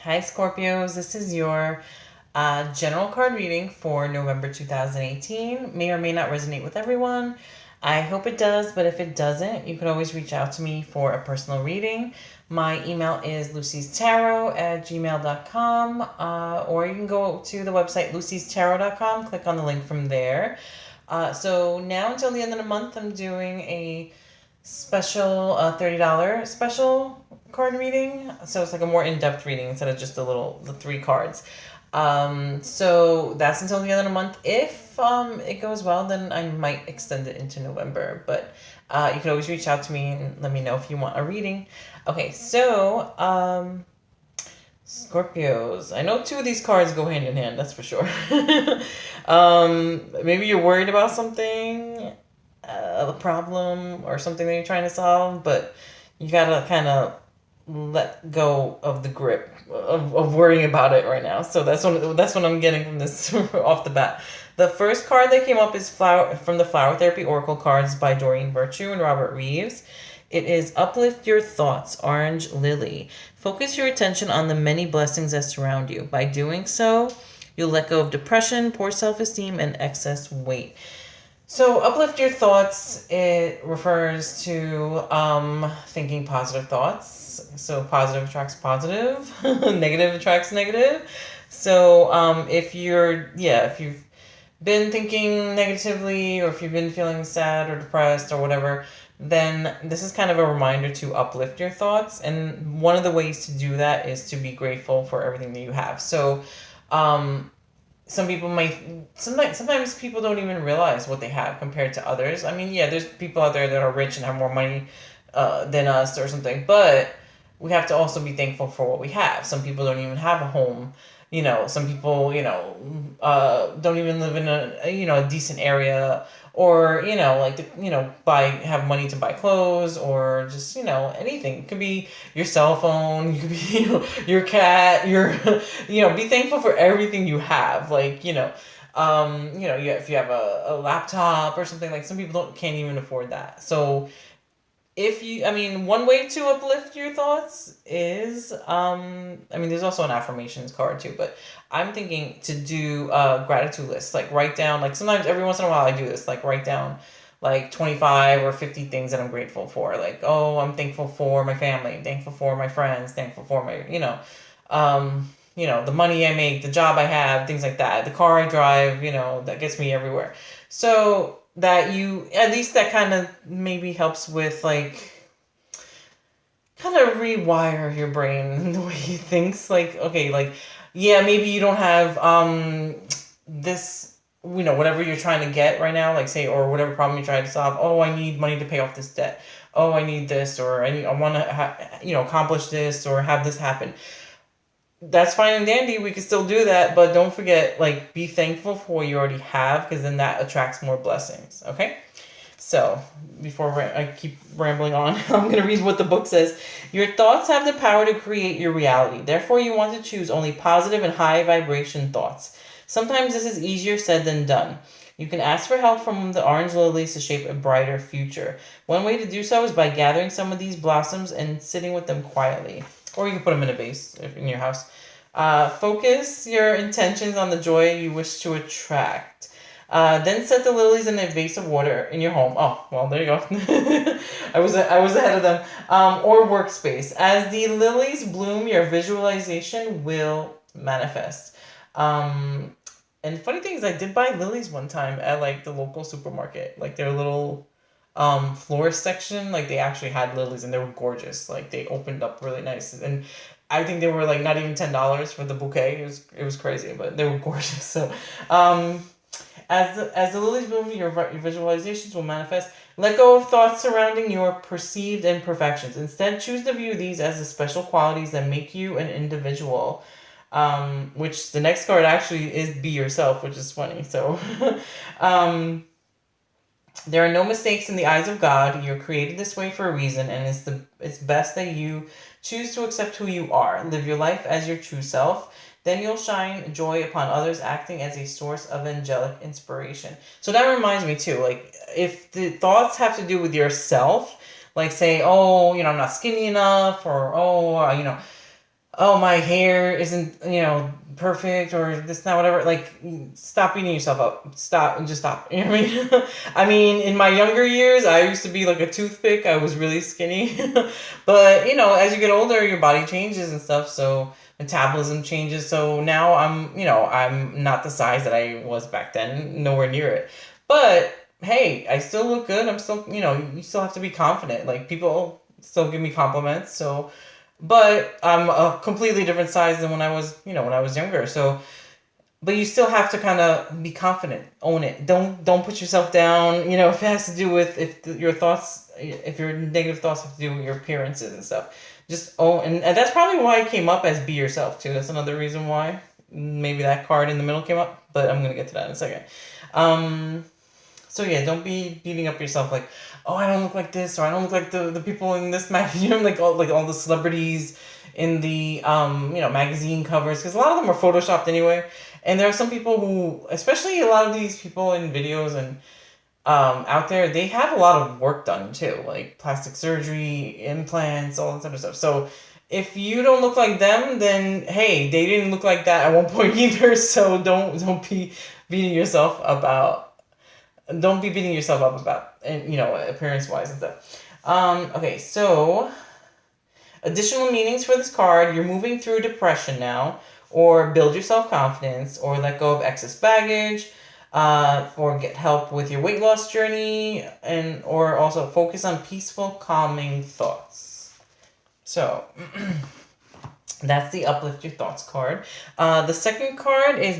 Hi, Scorpios. This is your general card reading for November 2018. May or may not resonate with everyone. I hope it does, but if it doesn't, you can always reach out to me for a personal reading. My email is lucy'starot@gmail.com, or you can go to the website lucy'starot.com, click on the link from there. So now until the end of the month, I'm doing a special $30 special card reading. So it's like a more in-depth reading instead of just the 3 cards. So that's until the end of the month. If it goes well, then I might extend it into November. But you can always reach out to me and let me know if you want a reading. Okay, so Scorpios. I know 2 of these cards go hand in hand, that's for sure. Maybe you're worried about something, a problem or something that you're trying to solve, but you gotta kind of let go of the grip of worrying about it right now. So that's what I'm getting from this off the bat. The first card that came up is from the Flower Therapy Oracle cards by Doreen Virtue and Robert Reeves. It is Uplift Your Thoughts, Orange Lily. Focus your attention on the many blessings that surround you. By doing so, you'll let go of depression, poor self-esteem, and excess weight. So, uplift your thoughts, it refers to thinking positive thoughts. So, positive attracts positive, negative attracts negative. So, if you've been thinking negatively, or if you've been feeling sad or depressed or whatever, then this is kind of a reminder to uplift your thoughts. And one of the ways to do that is to be grateful for everything that you have. So, some people sometimes people don't even realize what they have compared to others. I mean, yeah, there's people out there that are rich and have more money than us or something, but we have to also be thankful for what we have. Some people don't even have a home. Some people, don't even live in a decent area, or have money to buy clothes, or just anything. It could be your cell phone, you could be your cat, be thankful for everything you have. Like if you have a laptop or something, like some people can't even afford that. So one way to uplift your thoughts is, there's also an affirmations card too, but I'm thinking to do gratitude lists, like write down, like sometimes every once in a while I do this, like write down like 25 or 50 things that I'm grateful for. Like, oh, I'm thankful for my family, I'm thankful for my friends, thankful for my, the money I make, the job I have, things like that, the car I drive, that gets me everywhere. So that at least that kind of maybe helps with like kind of rewire your brain the way it thinks. Like, okay, like, yeah, maybe you don't have this, whatever you're trying to get right now, like say, or whatever problem you're trying to solve. Oh, I need money to pay off this debt. Oh, I need this, or I want to accomplish this or have this happen. That's fine and dandy. We can still do that, but don't forget, like, be thankful for what you already have, because then that attracts more blessings. Okay. So, before I keep rambling on, I'm going to read what the book says. Your thoughts have the power to create your reality. Therefore, you want to choose only positive and high vibration thoughts. Sometimes this is easier said than done. You can ask for help from the orange lilies to shape a brighter future. One way to do so is by gathering some of these blossoms and sitting with them quietly. Or you can put them in a vase in your house. Focus your intentions on the joy you wish to attract. Then set the lilies in a vase of water in your home. Oh, well, there you go. I was ahead of them. Or workspace. As the lilies bloom, your visualization will manifest. And the funny thing is, I did buy lilies one time at like the local supermarket, like their little florist section. Like they actually had lilies and they were gorgeous. Like they opened up really nice, and I think they were like not even $10 for the bouquet. It was crazy, but they were gorgeous. So, as the lilies bloom, your visualizations will manifest. Let go of thoughts surrounding your perceived imperfections. Instead, choose to view these as the special qualities that make you an individual. Which the next card actually is be yourself, which is funny. So, there are no mistakes in the eyes of God. You're created this way for a reason, and it's best that you choose to accept who you are. Live your life as your true self. Then you'll shine joy upon others, acting as a source of angelic inspiration. So that reminds me too, like if the thoughts have to do with yourself, like say, oh, I'm not skinny enough, or oh, oh, my hair isn't, perfect or this, not whatever. Like, stop beating yourself up. Stop, just stop. You know what I mean? I mean, in my younger years, I used to be like a toothpick. I was really skinny. But, as you get older, your body changes and stuff. So metabolism changes. So now I'm not the size that I was back then, nowhere near it. But hey, I still look good. I'm still, you still have to be confident. Like, people still give me compliments. So, but I'm a completely different size than when I was, when I was younger. So, but you still have to kind of be confident, own it. Don't put yourself down. If it has to do with your thoughts, if your negative thoughts have to do with your appearances and stuff, just own. And that's probably why it came up as be yourself too. That's another reason why maybe that card in the middle came up. But I'm gonna get to that in a second. So yeah, don't be beating up yourself like, oh, I don't look like this, or I don't look like the people in this magazine, like all the celebrities in the magazine covers, because a lot of them are photoshopped anyway. And there are some people who, especially a lot of these people in videos and out there, they have a lot of work done too, like plastic surgery, implants, all that type of stuff. So if you don't look like them, then hey, they didn't look like that at one point either. So don't be beating yourself about don't be beating yourself up about, and appearance wise and stuff. Okay, so additional meanings for this card: you're moving through depression now, or build your self confidence, or let go of excess baggage, or get help with your weight loss journey, and or also focus on peaceful, calming thoughts. So. That's the Uplift Your Thoughts card. The second card is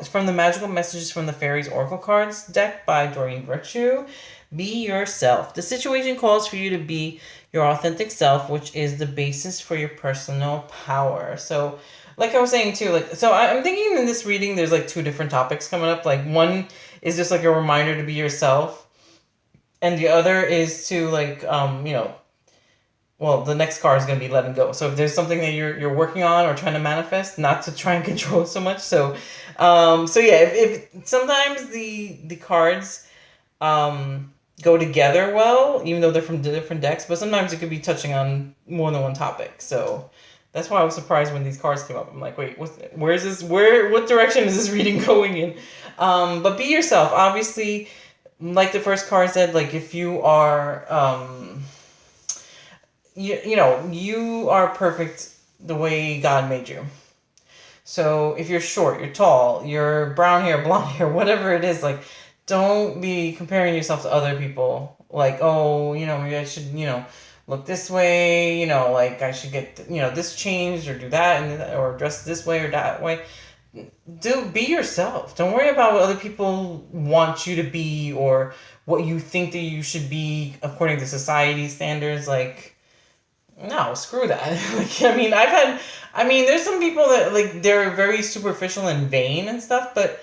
from the Magical Messages from the Fairies Oracle Cards deck by Doreen Virtue. Be yourself. The situation calls for you to be your authentic self, which is the basis for your personal power. So, like I was saying too, I'm thinking in this reading, there's like two different topics coming up. Like, one is just like a reminder to be yourself, and the other is to well, the next card is going to be letting go. So if there's something that you're working on or trying to manifest, not to try and control so much. So, so yeah, if sometimes the cards go together well, even though they're from different decks, but sometimes it could be touching on more than one topic. So that's why I was surprised when these cards came up. I'm like, wait, what direction is this reading going in? But be yourself. Obviously, like the first card said, like if you are you are perfect the way God made you. So if you're short, you're tall, you're brown hair, blonde hair, whatever it is, like, don't be comparing yourself to other people. Like, oh, maybe I should, look this way, like I should get, this changed or do that, or dress this way or that way. Be yourself. Don't worry about what other people want you to be or what you think that you should be according to society standards. Like, no, screw that. There's some people that, like, they're very superficial and vain and stuff, but,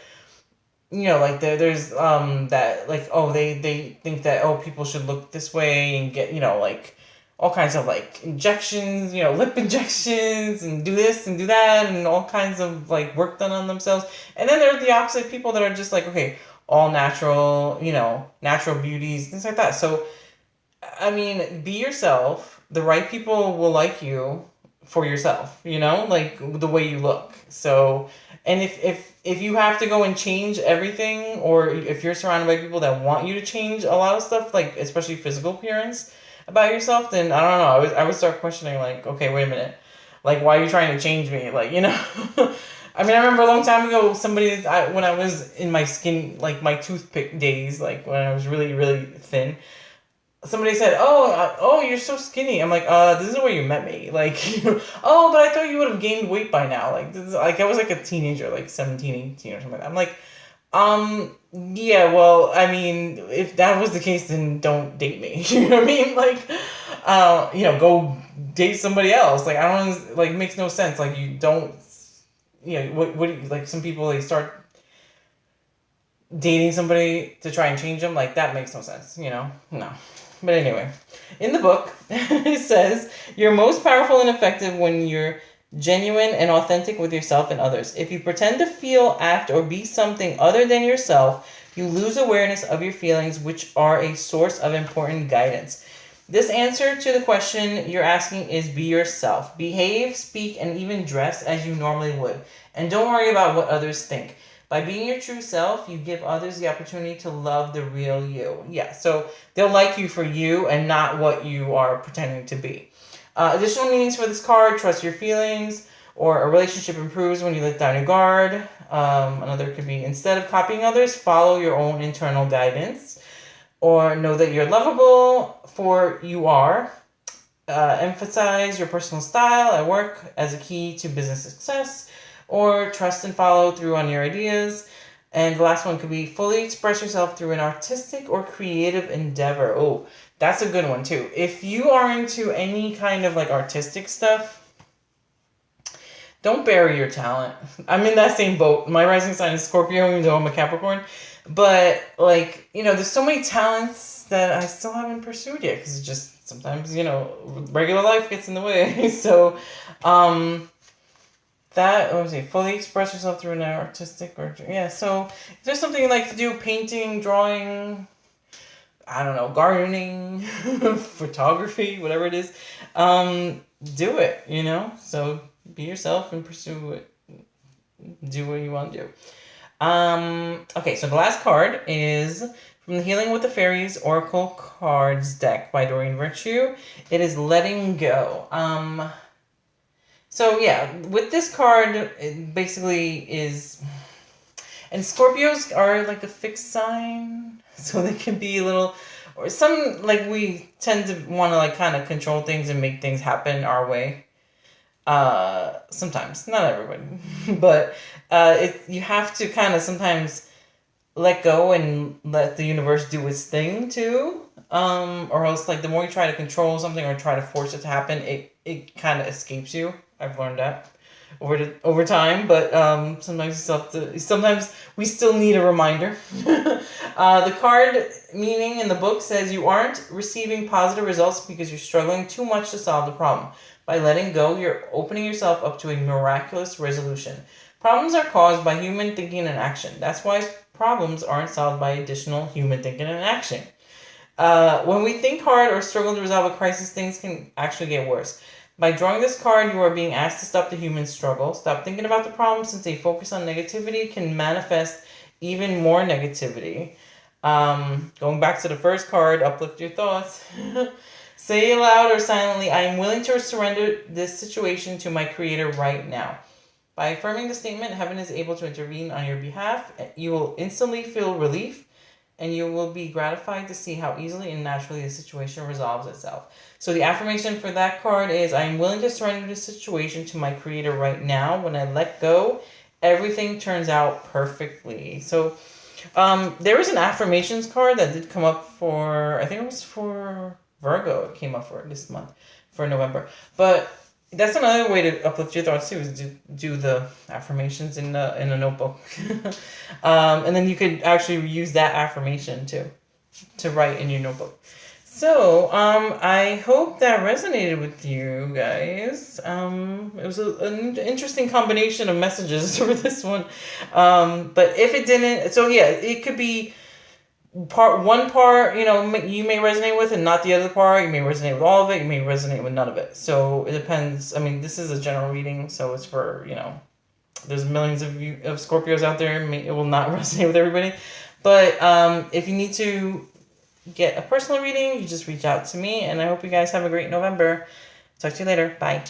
there's, that, like, oh, they think that, oh, people should look this way and get, like, all kinds of, like, injections, lip injections, and do this and do that, and all kinds of, like, work done on themselves. And then there's the opposite people that are just like, okay, all natural, natural beauties, things like that. So, be yourself. The right people will like you for yourself, like the way you look. So, and if you have to go and change everything, or if you're surrounded by people that want you to change a lot of stuff, like especially physical appearance about yourself, then I don't know. I would start questioning, like, okay, wait a minute, like, why are you trying to change me? Like, I remember a long time ago, when I was in my skin, like my toothpick days, like when I was really, really thin, somebody said, oh, you're so skinny. I'm like, this isn't where you met me. Like, oh, but I thought you would have gained weight by now. Like, I was like a teenager, like 17, 18 or something like that. I'm like, yeah, well, if that was the case, then don't date me. You know what I mean? Like, go date somebody else. Like, I don't, like, makes no sense. Like, you don't, what do you, like, some people, they start dating somebody to try and change them. Like, that makes no sense, No. But anyway, in the book, it says, you're most powerful and effective when you're genuine and authentic with yourself and others. If you pretend to feel, act, or be something other than yourself, you lose awareness of your feelings, which are a source of important guidance. This answer to the question you're asking is be yourself. Behave, speak, and even dress as you normally would. And don't worry about what others think. By being your true self, you give others the opportunity to love the real you. Yeah, so they'll like you for you and not what you are pretending to be. Additional meanings for this card: trust your feelings, or a relationship improves when you let down your guard. Another could be instead of copying others, follow your own internal guidance, or know that you're lovable for you are. Emphasize your personal style at work as a key to business success, or trust and follow through on your ideas. And the last one could be fully express yourself through an artistic or creative endeavor. Oh, that's a good one too. If you are into any kind of like artistic stuff, don't bury your talent. I'm in that same boat. My rising sign is Scorpio, even though I'm a Capricorn. But, like, there's so many talents that I still haven't pursued yet. Because it's just sometimes, regular life gets in the way. So, fully express yourself through an artistic or, yeah. So, if there's something you like to do, painting, drawing, I don't know, gardening, photography, whatever it is, do it, So, be yourself and pursue it. Do what you want to do. Okay, so the last card is from the Healing with the Fairies Oracle Cards deck by Doreen Virtue. It is Letting Go. So yeah, with this card, it basically is... And Scorpios are like a fixed sign, so they can be a little... Or some, like, we tend to want to, like, kind of control things and make things happen our way. Sometimes, not everybody, but you have to kind of sometimes let go and let the universe do its thing too, or else, like, the more you try to control something or try to force it to happen, it kind of escapes you. I've learned that over time, but sometimes we still need a reminder. The card meaning in the book says you aren't receiving positive results because you're struggling too much to solve the problem. By letting go, you're opening yourself up to a miraculous resolution. Problems are caused by human thinking and action. That's why problems aren't solved by additional human thinking and action. When we think hard or struggle to resolve a crisis, things can actually get worse. By drawing this card, you are being asked to stop the human struggle. Stop thinking about the problem, since a focus on negativity can manifest even more negativity. Going back to the first card, uplift your thoughts. Say aloud or silently, I am willing to surrender this situation to my Creator right now. By affirming the statement, heaven is able to intervene on your behalf. You will instantly feel relief, and you will be gratified to see how easily and naturally the situation resolves itself. So the affirmation for that card is, I am willing to surrender this situation to my Creator right now. When I let go, everything turns out perfectly. So there was an affirmations card that did come up for, I think it was for Virgo. It came up for this month, for November. But that's another way to uplift your thoughts too, is to do the affirmations in a notebook. And then you could actually use that affirmation to write in your notebook. So I hope that resonated with you guys. It was an interesting combination of messages for this one. But if it didn't, so yeah, it could be one part, you may resonate with and not the other part. You may resonate with all of it. You may resonate with none of it. So it depends. I mean, this is a general reading, so it's for, there's millions of Scorpios out there. It will not resonate with everybody. But if you need to get a personal reading, you just reach out to me. And I hope you guys have a great November. Talk to you later. Bye.